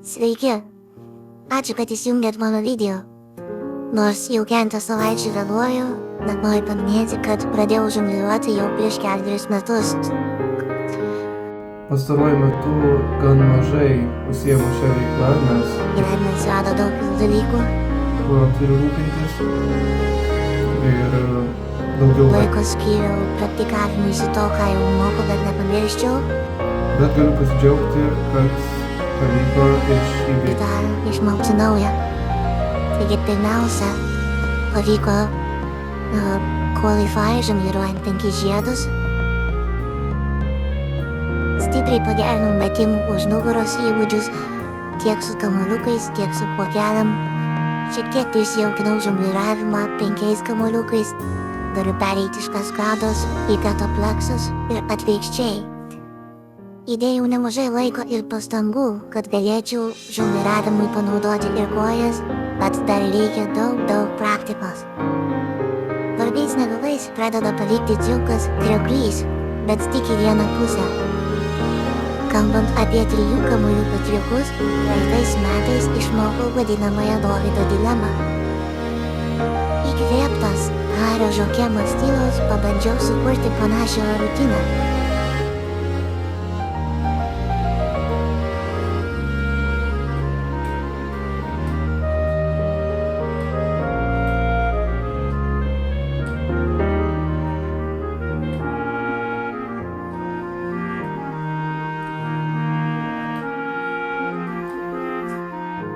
Sveiki, ačiū, kad įsijungėt mano video. Nors jau keletą savaičių vėluoju, bet noriu paminėti, kad pradėjau žongliruoti jau prieš 4 metus. Pastaruoju metu gan mažai užsiemu šią veiklą, nes Gyvenime atsirado daug kitų dalykų, kuo turiu rūpintis ir daugiau laiko skyriau praktikavimui su to, ką jau moku, bet nepamirščiau. Bet galiu pasidžiaugti, kad pavyko Ir dar išmokti naują. Taigi pirmiausia, pavyko qualify žongliruojant 5 žiedus. Stipriai pagerinau metimų už nugaros įgūdžius, tiek su kamuoliukais, tiek su puokeliam. Šiek tiek prisijaukinau žongliravimą 5 kamuoliukais, galiu pereiti iš kaskados į ketopleksus ir atvirkščiai. Įdėjau nemažai laiko ir pastangų, kad galėčiau žongliravimui panaudoti ir kojas, bet dar reikia daug praktikos. Vargiais negalais pradeda pavykti triukas krioklys, bet tik į vieną pusę. Kalbant apie 3 kamuoliukų triukus, praeitais metais išmokau vadinamąją Dovydo dilemą. Įkvėptas Hario Žokemo stiliaus pabandžiau sukurti panašią rutiną.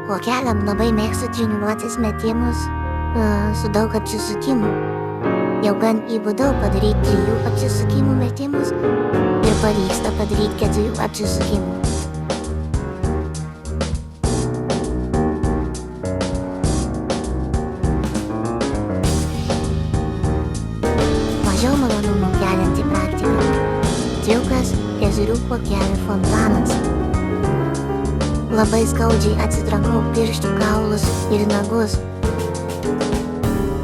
Puokeliam labai mėgstu treniruotis metimus su daug apsisukimų. Jau gan įbūdau padaryti 3 apsisukimų metimus ir pavyksta padaryti 4 apsisukimų. Mažiau malonumų kelianti praktika. Triukas 4 puokelių fontanas. Labai skaudžiai atsitrankau pirštų kaulus ir nagus.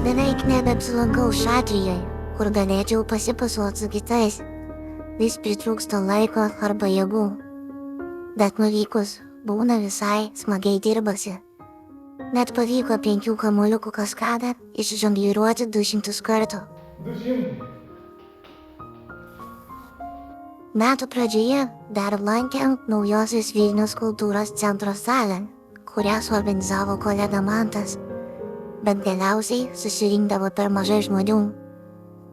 Beveik nebeapsilankau Šatrijoje, kur galėčiau pasipasuoti su kitais. Vis pritrūksta laiko arba jėgų. Bet nuvykus būna visai smagiai dirbasi. Net pavyko 5 kamuoliukų kaskadą išžongliruoti 200 kartų. Metų pradžioje dar lankėm naujosios Vilniaus kultūros centro salę, kurią suorganizavo kolega Mantas, bet galiausiai susirinkdavo per mažai žmonių.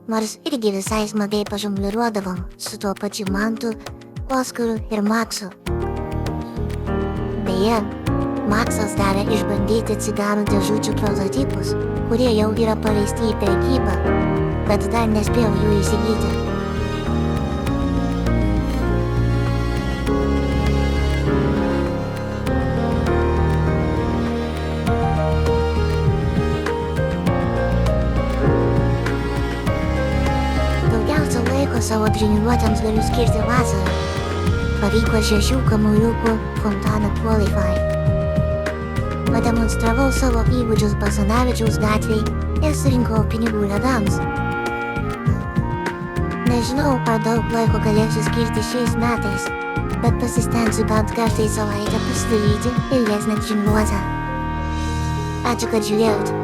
Nors irgi visai smagiai pažongliruodavom su tuo pačiu Mantu, Oskaru ir Maksu. Beje, Maksas davė išbandyti cigarų dėžučių prototipus, kurie jau yra paleisti į prekybą, bet dar nespėjau jų įsigyti. Savo treniruotėms galiu skirti vasarą. Pavyko 6 kamuoliukų fontaną qualify. Pademonstravau savo įgūdžius Basanavičiaus gatvėj ir surinkau pinigų ledams. Nežinau, ar daug laiko galėsiu skirti šiais metais, bet pasistengsiu bent kartą į savaitę pasidaryti ilgesnę treniruotę. Ačiū, kad žiūrėjot.